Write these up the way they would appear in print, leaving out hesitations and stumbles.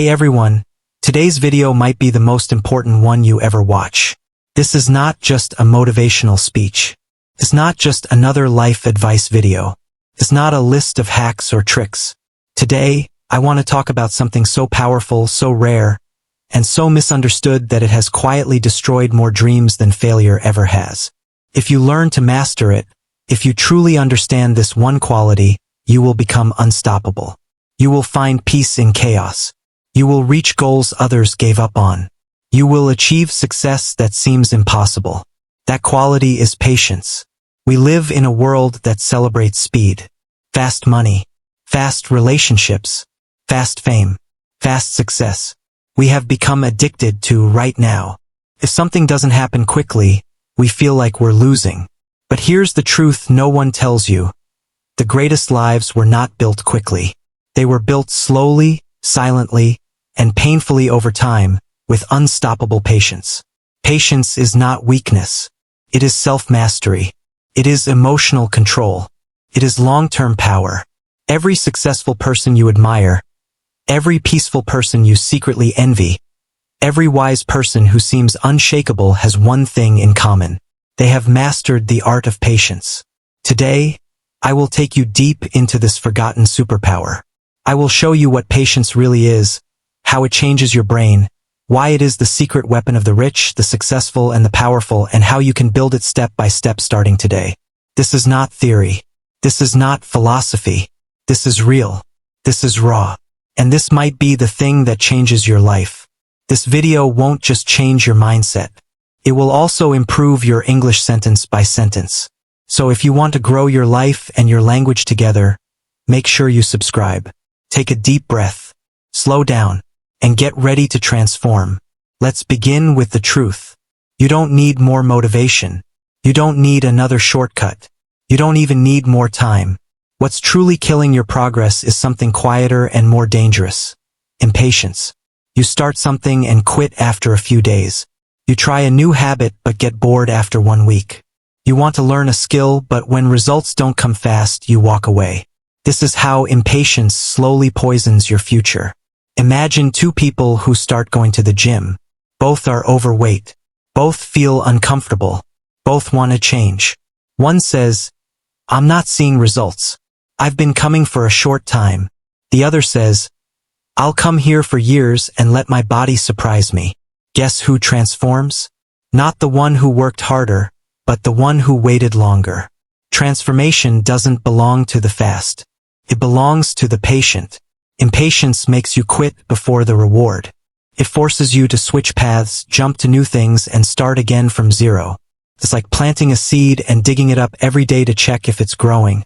Hey everyone, today's video might be the most important one you ever watch. This is not just a motivational speech. It's not just another life advice video. It's not a list of hacks or tricks. Today, I want to talk about something so powerful, so rare, and so misunderstood that it has quietly destroyed more dreams than failure ever has. If you learn to master it, if you truly understand this one quality, you will become unstoppable. You will find peace in chaos. You will reach goals others gave up on. You will achieve success that seems impossible. That quality is patience. We live in a world that celebrates speed. Fast money, fast relationships, fast fame, fast success. We have become addicted to right now. If something doesn't happen quickly, we feel like we're losing. But here's the truth no one tells you. The greatest lives were not built quickly. They were built slowly, silently, and painfully over time, with unstoppable patience. Patience is not weakness. It is self-mastery. It is emotional control. It is long-term power. Every successful person you admire, every peaceful person you secretly envy, every wise person who seems unshakable has one thing in common. They have mastered the art of patience. Today, I will take you deep into this forgotten superpower. I will show you what patience really is, how it changes your brain, why it is the secret weapon of the rich, the successful, and the powerful, and how you can build it step by step starting today. This is not theory. This is not philosophy. This is real. This is raw. And this might be the thing that changes your life. This video won't just change your mindset. It will also improve your English sentence by sentence. So if you want to grow your life and your language together, make sure you subscribe. Take a deep breath. Slow down. And get ready to transform. Let's begin with the truth. You don't need more motivation. You don't need another shortcut. You don't even need more time. What's truly killing your progress is something quieter and more dangerous. Impatience. You start something and quit after a few days. You try a new habit but get bored after 1 week. You want to learn a skill, but when results don't come fast, you walk away. This is how impatience slowly poisons your future. Imagine two people who start going to the gym. Both are overweight. Both feel uncomfortable. Both want to change. One says, "I'm not seeing results. I've been coming for a short time." The other says, "I'll come here for years and let my body surprise me." Guess who transforms? Not the one who worked harder, but the one who waited longer. Transformation doesn't belong to the fast. It belongs to the patient. Impatience makes you quit before the reward. It forces you to switch paths, jump to new things, and start again from zero. It's like planting a seed and digging it up every day to check if it's growing,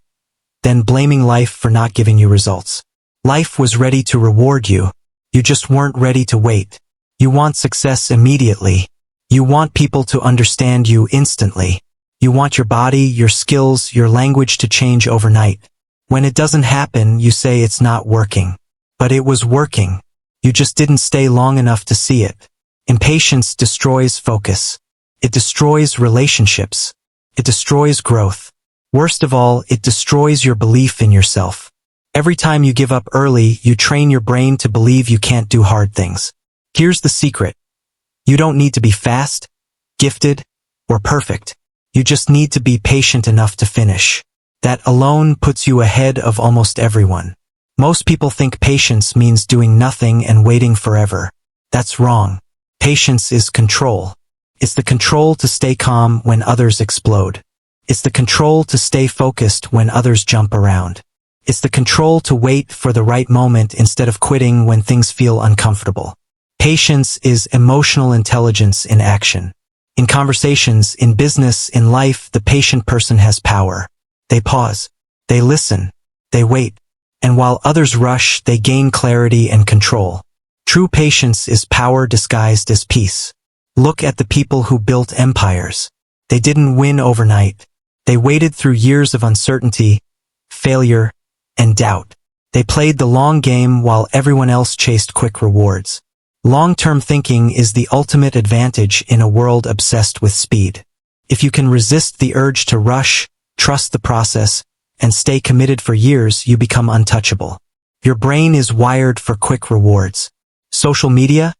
then blaming life for not giving you results. Life was ready to reward you. You just weren't ready to wait. You want success immediately. You want people to understand you instantly. You want your body, your skills, your language to change overnight. When it doesn't happen, you say it's not working. But it was working. You just didn't stay long enough to see it. Impatience destroys focus. It destroys relationships. It destroys growth. Worst of all, it destroys your belief in yourself. Every time you give up early, you train your brain to believe you can't do hard things. Here's the secret. You don't need to be fast, gifted, or perfect. You just need to be patient enough to finish. That alone puts you ahead of almost everyone. Most people think patience means doing nothing and waiting forever. That's wrong. Patience is control. It's the control to stay calm when others explode. It's the control to stay focused when others jump around. It's the control to wait for the right moment instead of quitting when things feel uncomfortable. Patience is emotional intelligence in action. In conversations, in business, in life, the patient person has power. They pause. They listen. They wait. And while others rush, they gain clarity and control. True patience is power disguised as peace. Look at the people who built empires. They didn't win overnight. They waited through years of uncertainty, failure, and doubt. They played the long game while everyone else chased quick rewards. Long-term thinking is the ultimate advantage in a world obsessed with speed. If you can resist the urge to rush, trust the process, and stay committed for years, you become untouchable. Your brain is wired for quick rewards. Social media,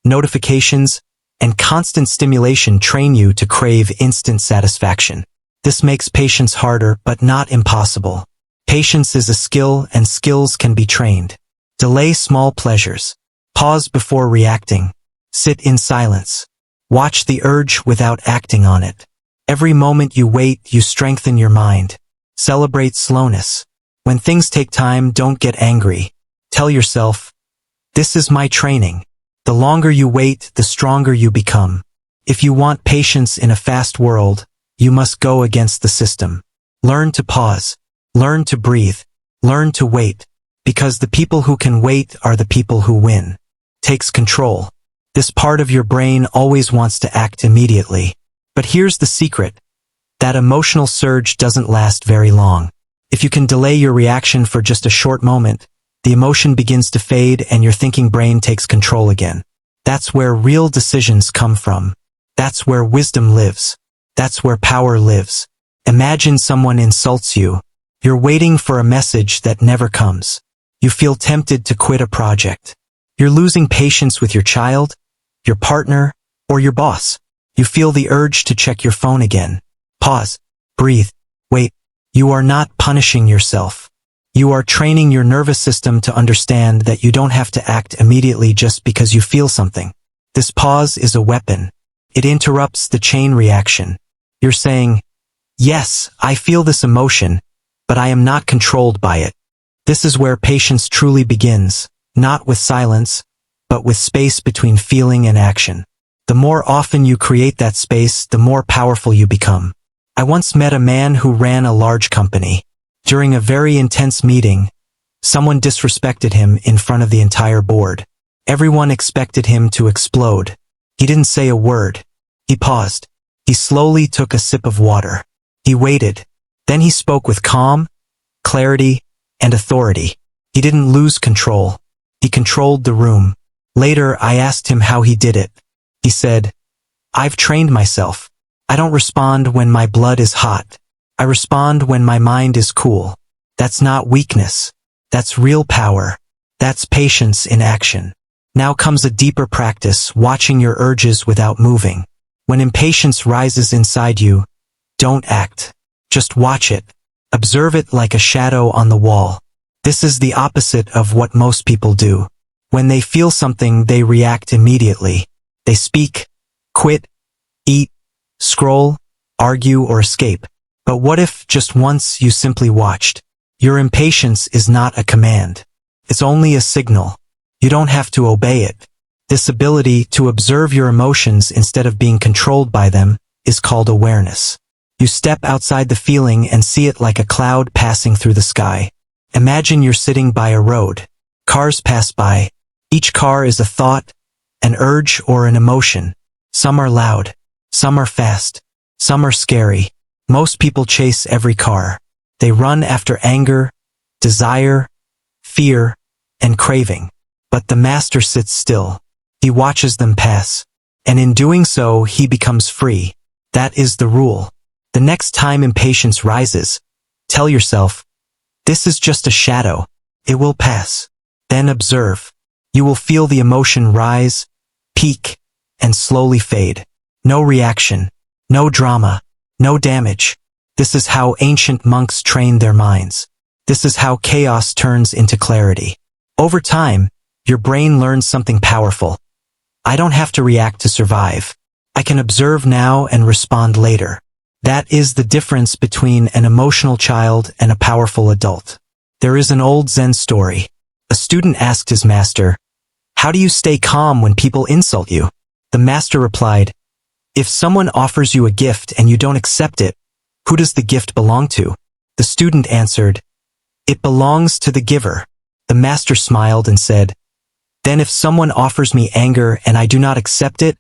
notifications, and constant stimulation train you to crave instant satisfaction. This makes patience harder but not impossible. Patience is a skill and skills can be trained. Delay small pleasures. Pause before reacting. Sit in silence. Watch the urge without acting on it. Every moment you wait, you strengthen your mind. Celebrate slowness. When things take time, don't get angry. Tell yourself, this is my training. The longer you wait, the stronger you become. If you want patience in a fast world, you must go against the system. Learn to pause. Learn to breathe. Learn to wait. Because the people who can wait are the people who win. Takes control. This part of your brain always wants to act immediately. But here's the secret. That emotional surge doesn't last very long. If you can delay your reaction for just a short moment, the emotion begins to fade and your thinking brain takes control again. That's where real decisions come from. That's where wisdom lives. That's where power lives. Imagine someone insults you. You're waiting for a message that never comes. You feel tempted to quit a project. You're losing patience with your child, your partner, or your boss. You feel the urge to check your phone again. Pause. Breathe. Wait. You are not punishing yourself. You are training your nervous system to understand that you don't have to act immediately just because you feel something. This pause is a weapon. It interrupts the chain reaction. You're saying, yes, I feel this emotion, but I am not controlled by it. This is where patience truly begins, not with silence, but with space between feeling and action. The more often you create that space, the more powerful you become. I once met a man who ran a large company. During a very intense meeting, someone disrespected him in front of the entire board. Everyone expected him to explode. He didn't say a word. He paused. He slowly took a sip of water. He waited. Then he spoke with calm, clarity, and authority. He didn't lose control. He controlled the room. Later, I asked him how he did it. He said, I've trained myself. I don't respond when my blood is hot. I respond when my mind is cool. That's not weakness. That's real power. That's patience in action. Now comes a deeper practice, watching your urges without moving. When impatience rises inside you, don't act. Just watch it. Observe it like a shadow on the wall. This is the opposite of what most people do. When they feel something, they react immediately. They speak, quit, eat, scroll, argue, or escape. But what if just once you simply watched? Your impatience is not a command. It's only a signal. You don't have to obey it. This ability to observe your emotions instead of being controlled by them is called awareness. You step outside the feeling and see it like a cloud passing through the sky. Imagine you're sitting by a road. Cars pass by. Each car is a thought, an urge, or an emotion. Some are loud. Some are fast. Some are scary. Most people chase every car. They run after anger, desire, fear, and craving. But the master sits still. He watches them pass. And in doing so, he becomes free. That is the rule. The next time impatience rises, tell yourself, this is just a shadow. It will pass. Then observe. You will feel the emotion rise, peak, and slowly fade. No reaction. No drama. No damage. This is how ancient monks trained their minds. This is how chaos turns into clarity. Over time, your brain learns something powerful. I don't have to react to survive. I can observe now and respond later. That is the difference between an emotional child and a powerful adult. There is an old Zen story. A student asked his master, how do you stay calm when people insult you? The master replied, if someone offers you a gift and you don't accept it, who does the gift belong to? The student answered, it belongs to the giver. The master smiled and said, then if someone offers me anger and I do not accept it,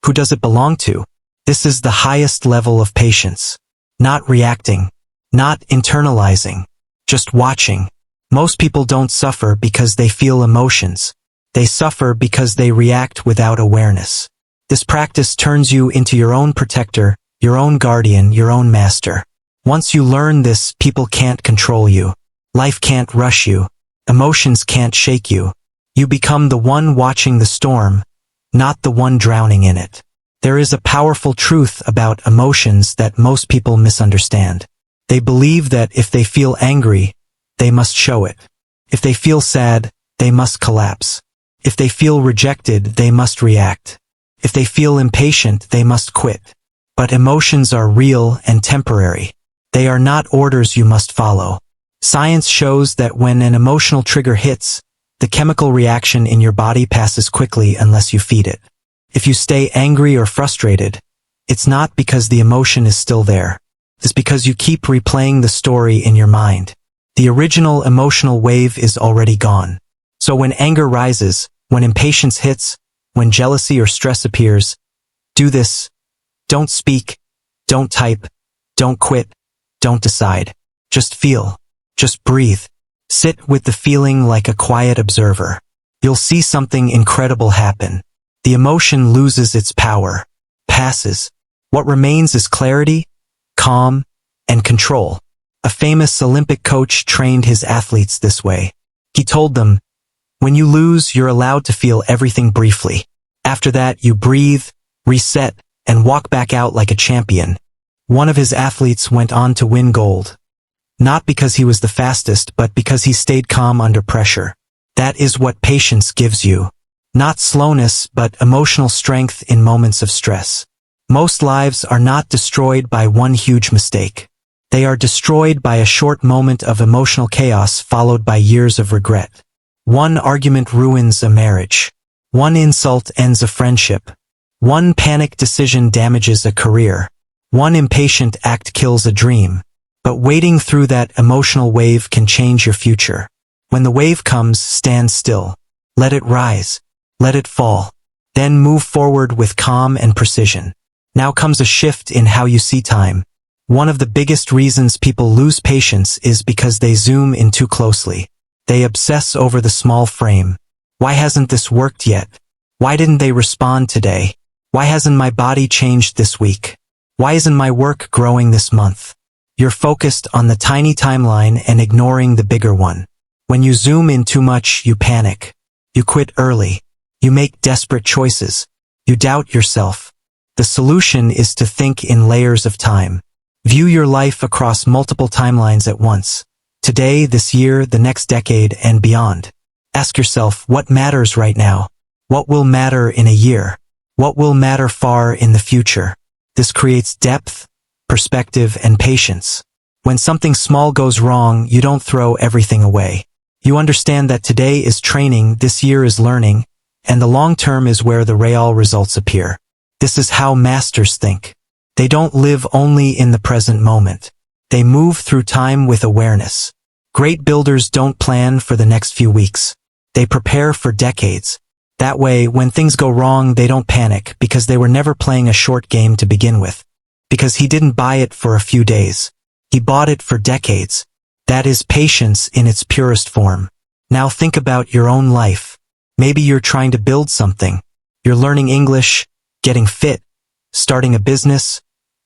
who does it belong to? This is the highest level of patience. Not reacting. Not internalizing. Just watching. Most people don't suffer because they feel emotions. They suffer because they react without awareness. This practice turns you into your own protector, your own guardian, your own master. Once you learn this, people can't control you. Life can't rush you. Emotions can't shake you. You become the one watching the storm, not the one drowning in it. There is a powerful truth about emotions that most people misunderstand. They believe that if they feel angry, they must show it. If they feel sad, they must collapse. If they feel rejected, they must react. If they feel impatient, they must quit. But emotions are real and temporary. They are not orders you must follow. Science shows that when an emotional trigger hits, the chemical reaction in your body passes quickly unless you feed it. If you stay angry or frustrated, it's not because the emotion is still there. It's because you keep replaying the story in your mind. The original emotional wave is already gone. So when anger rises, when impatience hits, when jealousy or stress appears, do this. Don't speak, don't type, don't quit, don't decide. Just feel. Just breathe. Sit with the feeling like a quiet observer. You'll see something incredible happen. The emotion loses its power, passes. What remains is clarity, calm, and control. A famous Olympic coach trained his athletes this way. He told them, when you lose, you're allowed to feel everything briefly. After that, you breathe, reset, and walk back out like a champion. One of his athletes went on to win gold. Not because he was the fastest, but because he stayed calm under pressure. That is what patience gives you. Not slowness, but emotional strength in moments of stress. Most lives are not destroyed by one huge mistake. They are destroyed by a short moment of emotional chaos followed by years of regret. One argument ruins a marriage. One insult ends a friendship. One panic decision damages a career. One impatient act kills a dream. But wading through that emotional wave can change your future. When the wave comes, stand still. Let it rise. Let it fall. Then move forward with calm and precision. Now comes a shift in how you see time. One of the biggest reasons people lose patience is because they zoom in too closely. They obsess over the small frame. Why hasn't this worked yet? Why didn't they respond today? Why hasn't my body changed this week? Why isn't my work growing this month? You're focused on the tiny timeline and ignoring the bigger one. When you zoom in too much, you panic. You quit early. You make desperate choices. You doubt yourself. The solution is to think in layers of time. View your life across multiple timelines at once. Today, this year, the next decade, and beyond. Ask yourself, what matters right now? What will matter in a year? What will matter far in the future? This creates depth, perspective, and patience. When something small goes wrong, you don't throw everything away. You understand that today is training, this year is learning, and the long term is where the real results appear. This is how masters think. They don't live only in the present moment. They move through time with awareness. Great builders don't plan for the next few weeks. They prepare for decades. That way, when things go wrong, they don't panic because they were never playing a short game to begin with. Because he didn't buy it for a few days. He bought it for decades. That is patience in its purest form. Now think about your own life. Maybe you're trying to build something. You're learning English, getting fit, starting a business,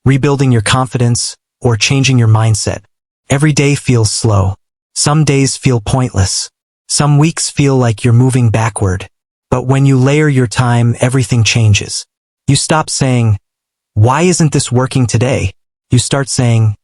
rebuilding your confidence, or changing your mindset. Every day feels slow. Some days feel pointless. Some weeks feel like you're moving backward. But when you layer your time, everything changes. You stop saying, why isn't this working today? You start saying,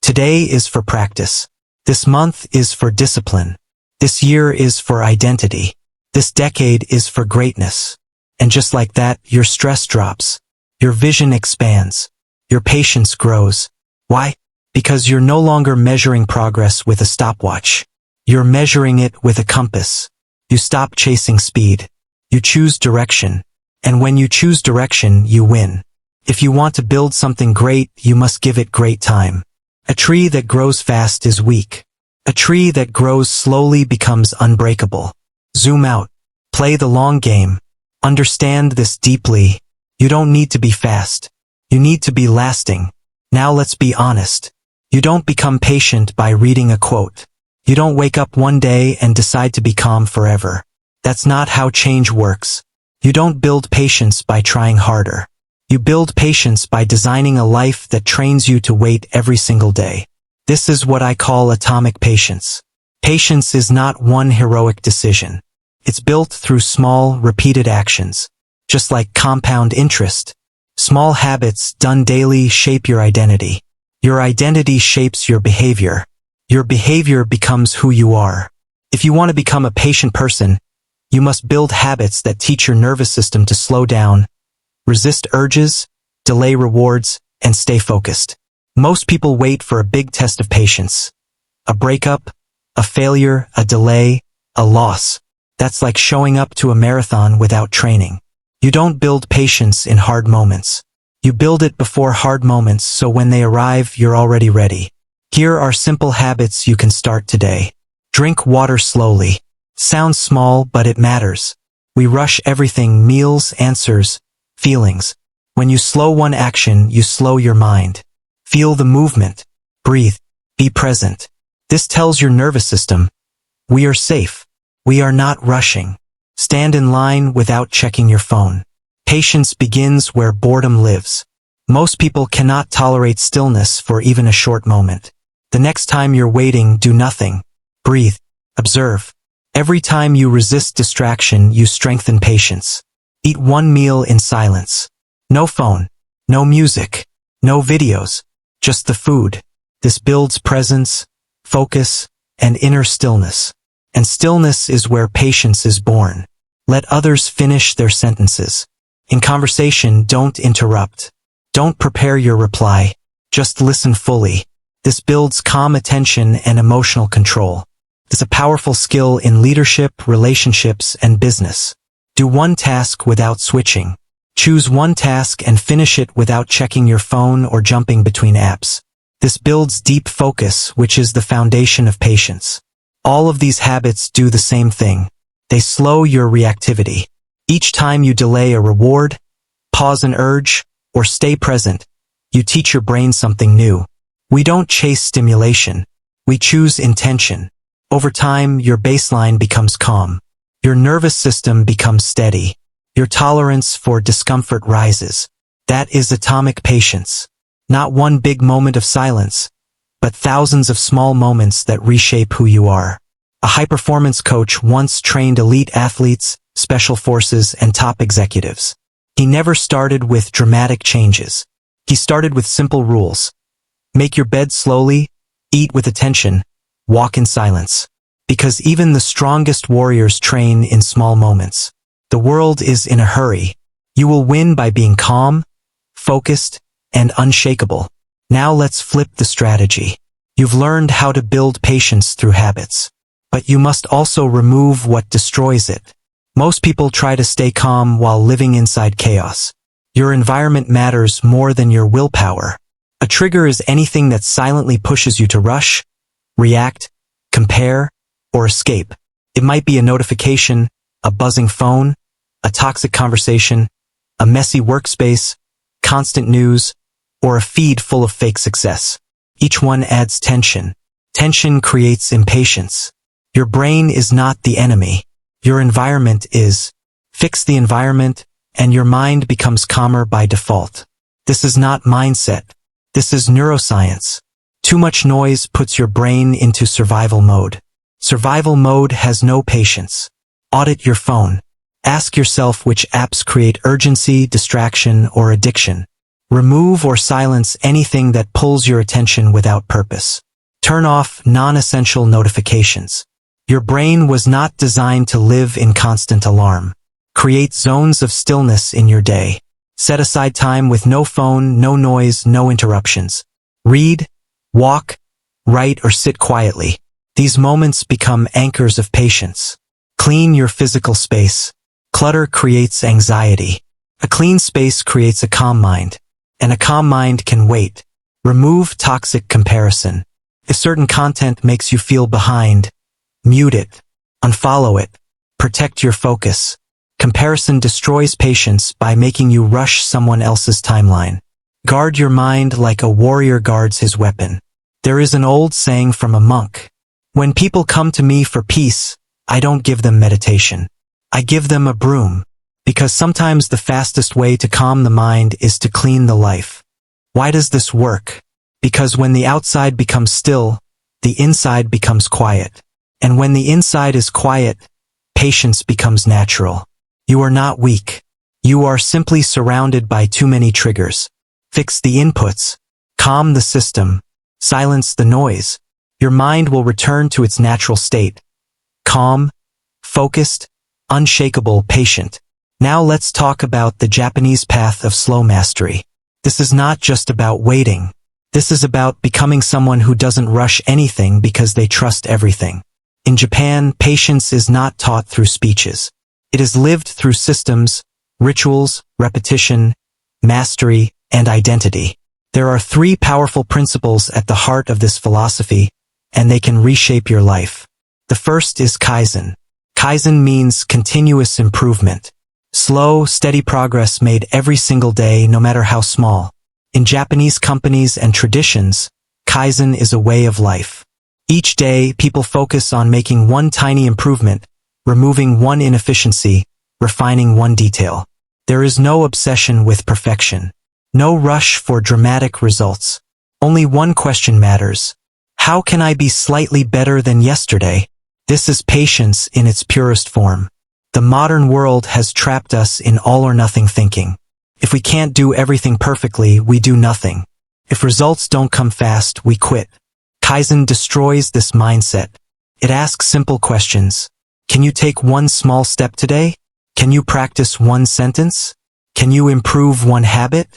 today is for practice. This month is for discipline. This year is for identity. This decade is for greatness. And just like that, your stress drops. Your vision expands. Your patience grows. Why? Because you're no longer measuring progress with a stopwatch. You're measuring it with a compass. You stop chasing speed. You choose direction. And when you choose direction, you win. If you want to build something great, you must give it great time. A tree that grows fast is weak. A tree that grows slowly becomes unbreakable. Zoom out. Play the long game. Understand this deeply. You don't need to be fast. You need to be lasting. Now let's be honest. You don't become patient by reading a quote. You don't wake up one day and decide to be calm forever. That's not how change works. You don't build patience by trying harder. You build patience by designing a life that trains you to wait every single day. This is what I call atomic patience. Patience is not one heroic decision. It's built through small, repeated actions. Just like compound interest, small habits done daily shape your identity. Your identity shapes your behavior. Your behavior becomes who you are. If you want to become a patient person, you must build habits that teach your nervous system to slow down, resist urges, delay rewards, and stay focused. Most people wait for a big test of patience. A breakup, a failure, a delay, a loss. That's like showing up to a marathon without training. You don't build patience in hard moments. You build it before hard moments, so when they arrive, you're already ready. Here are simple habits you can start today. Drink water slowly. Sounds small, but it matters. We rush everything: meals, answers, feelings. When you slow one action, you slow your mind. Feel the movement. Breathe. Be present. This tells your nervous system, we are safe. We are not rushing. Stand in line without checking your phone. Patience begins where boredom lives. Most people cannot tolerate stillness for even a short moment. The next time you're waiting, do nothing. Breathe. Observe. Every time you resist distraction, you strengthen patience. Eat one meal in silence. No phone. No music. No videos. Just the food. This builds presence, focus, and inner stillness. And stillness is where patience is born. Let others finish their sentences. In conversation, don't interrupt. Don't prepare your reply. Just listen fully. This builds calm attention and emotional control. It's a powerful skill in leadership, relationships, and business. Do one task without switching. Choose one task and finish it without checking your phone or jumping between apps. This builds deep focus, which is the foundation of patience. All of these habits do the same thing. They slow your reactivity. Each time you delay a reward, pause an urge, or stay present, you teach your brain something new. We don't chase stimulation. We choose intention. Over time, your baseline becomes calm. Your nervous system becomes steady. Your tolerance for discomfort rises. That is atomic patience. Not one big moment of silence, but thousands of small moments that reshape who you are. A high-performance coach once trained elite athletes, special forces, and top executives. He never started with dramatic changes. He started with simple rules. Make your bed slowly, eat with attention, walk in silence. Because even the strongest warriors train in small moments. The world is in a hurry. You will win by being calm, focused, and unshakable. Now let's flip the strategy. You've learned how to build patience through habits. But you must also remove what destroys it. Most people try to stay calm while living inside chaos. Your environment matters more than your willpower. A trigger is anything that silently pushes you to rush, react, compare, or escape. It might be a notification, a buzzing phone, a toxic conversation, a messy workspace, constant news, or a feed full of fake success. Each one adds tension. Tension creates impatience. Your brain is not the enemy. Your environment is. Fix the environment, and your mind becomes calmer by default. This is not mindset. This is neuroscience. Too much noise puts your brain into survival mode. Survival mode has no patience. Audit your phone. Ask yourself which apps create urgency, distraction, or addiction. Remove or silence anything that pulls your attention without purpose. Turn off non-essential notifications. Your brain was not designed to live in constant alarm. Create zones of stillness in your day. Set aside time with no phone, no noise, no interruptions. Read, walk, write, or sit quietly. These moments become anchors of patience. Clean your physical space. Clutter creates anxiety. A clean space creates a calm mind. And a calm mind can wait. Remove toxic comparison. If certain content makes you feel behind, mute it. Unfollow it. Protect your focus. Comparison destroys patience by making you rush someone else's timeline. Guard your mind like a warrior guards his weapon. There is an old saying from a monk. When people come to me for peace, I don't give them meditation. I give them a broom. Because sometimes the fastest way to calm the mind is to clean the life. Why does this work? Because when the outside becomes still, the inside becomes quiet. And when the inside is quiet, patience becomes natural. You are not weak. You are simply surrounded by too many triggers. Fix the inputs. Calm the system. Silence the noise. Your mind will return to its natural state. Calm, focused, unshakable, patient. Now let's talk about the Japanese path of slow mastery. This is not just about waiting. This is about becoming someone who doesn't rush anything because they trust everything. In Japan, patience is not taught through speeches. It is lived through systems, rituals, repetition, mastery, and identity. There are 3 powerful principles at the heart of this philosophy, and they can reshape your life. The first is Kaizen. Kaizen means continuous improvement. Slow, steady progress made every single day, no matter how small. In Japanese companies and traditions, Kaizen is a way of life. Each day, people focus on making one tiny improvement, removing one inefficiency, refining one detail. There is no obsession with perfection. No rush for dramatic results. Only one question matters. How can I be slightly better than yesterday? This is patience in its purest form. The modern world has trapped us in all-or-nothing thinking. If we can't do everything perfectly, we do nothing. If results don't come fast, we quit. Kaizen destroys this mindset. It asks simple questions. Can you take one small step today? Can you practice one sentence? Can you improve one habit?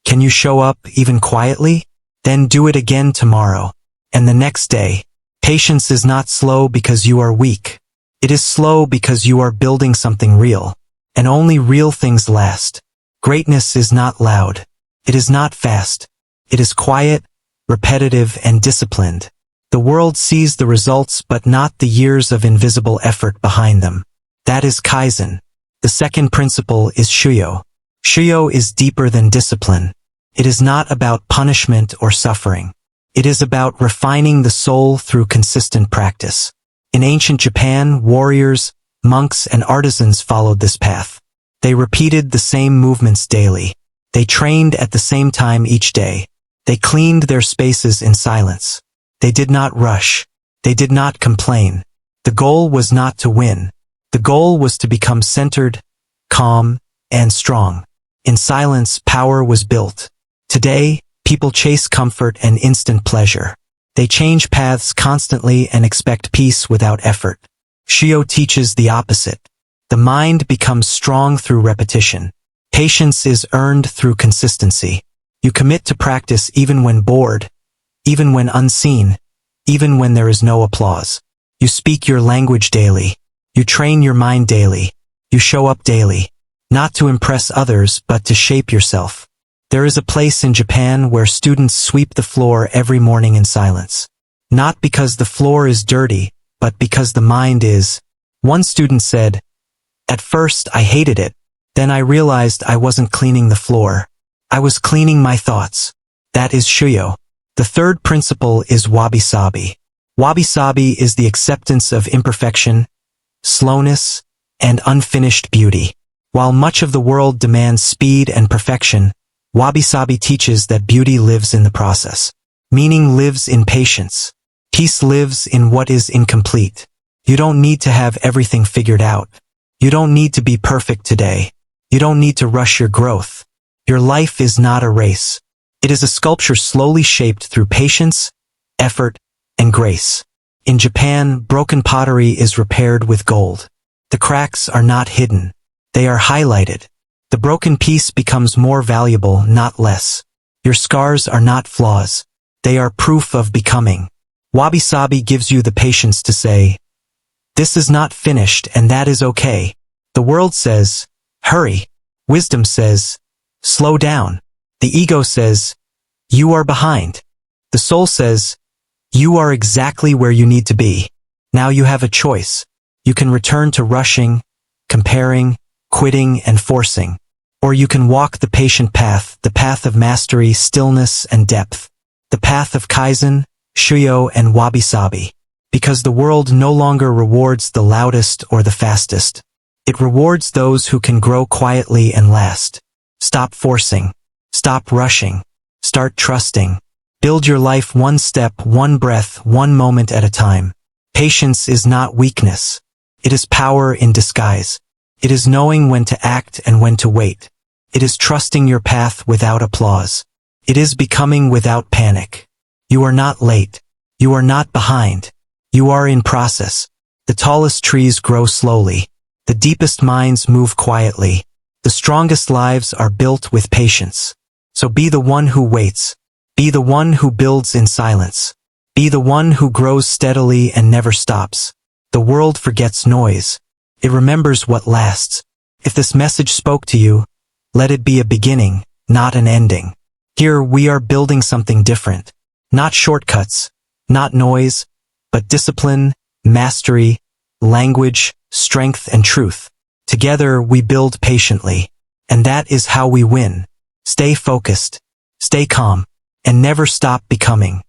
Can you show up even quietly? Then do it again tomorrow. And the next day. Patience is not slow because you are weak. It is slow because you are building something real. And only real things last. Greatness is not loud. It is not fast. It is quiet, repetitive, and disciplined. The world sees the results but not the years of invisible effort behind them. That is Kaizen. The second principle is Shuyo. Shuyo is deeper than discipline. It is not about punishment or suffering. It is about refining the soul through consistent practice. In ancient Japan, warriors, monks, and artisans followed this path. They repeated the same movements daily. They trained at the same time each day. They cleaned their spaces in silence. They did not rush. They did not complain. The goal was not to win. The goal was to become centered, calm, and strong. In silence, power was built. Today, people chase comfort and instant pleasure. They change paths constantly and expect peace without effort. Shio teaches the opposite. The mind becomes strong through repetition. Patience is earned through consistency. You commit to practice even when bored, even when unseen, even when there is no applause. You speak your language daily. You train your mind daily. You show up daily. Not to impress others, but to shape yourself. There is a place in Japan where students sweep the floor every morning in silence. Not because the floor is dirty, but because the mind is. One student said, "At first I hated it. Then I realized I wasn't cleaning the floor. I was cleaning my thoughts." That is Shuyo. The third principle is wabi-sabi. Wabi-sabi is the acceptance of imperfection, slowness, and unfinished beauty. While much of the world demands speed and perfection, wabi-sabi teaches that beauty lives in the process. Meaning lives in patience. Peace lives in what is incomplete. You don't need to have everything figured out. You don't need to be perfect today. You don't need to rush your growth. Your life is not a race. It is a sculpture slowly shaped through patience, effort, and grace. In Japan, broken pottery is repaired with gold. The cracks are not hidden. They are highlighted. The broken piece becomes more valuable, not less. Your scars are not flaws. They are proof of becoming. Wabi-sabi gives you the patience to say, "This is not finished and that is okay." The world says, "Hurry." Wisdom says, "Slow down." The ego says, "You are behind." The soul says, "You are exactly where you need to be." Now you have a choice. You can return to rushing, comparing, quitting, and forcing. Or you can walk the patient path, the path of mastery, stillness, and depth. The path of Kaizen, Shuyo, and wabi-sabi. Because the world no longer rewards the loudest or the fastest. It rewards those who can grow quietly and last. Stop forcing. Stop rushing. Start trusting. Build your life one step, one breath, one moment at a time. Patience is not weakness. It is power in disguise. It is knowing when to act and when to wait. It is trusting your path without applause. It is becoming without panic. You are not late. You are not behind. You are in process. The tallest trees grow slowly. The deepest minds move quietly. The strongest lives are built with patience. So be the one who waits. Be the one who builds in silence. Be the one who grows steadily and never stops. The world forgets noise. It remembers what lasts. If this message spoke to you, let it be a beginning, not an ending. Here we are building something different. Not shortcuts, not noise, but discipline, mastery, language, strength, and truth. Together we build patiently. And that is how we win. Stay focused, stay calm, and never stop becoming.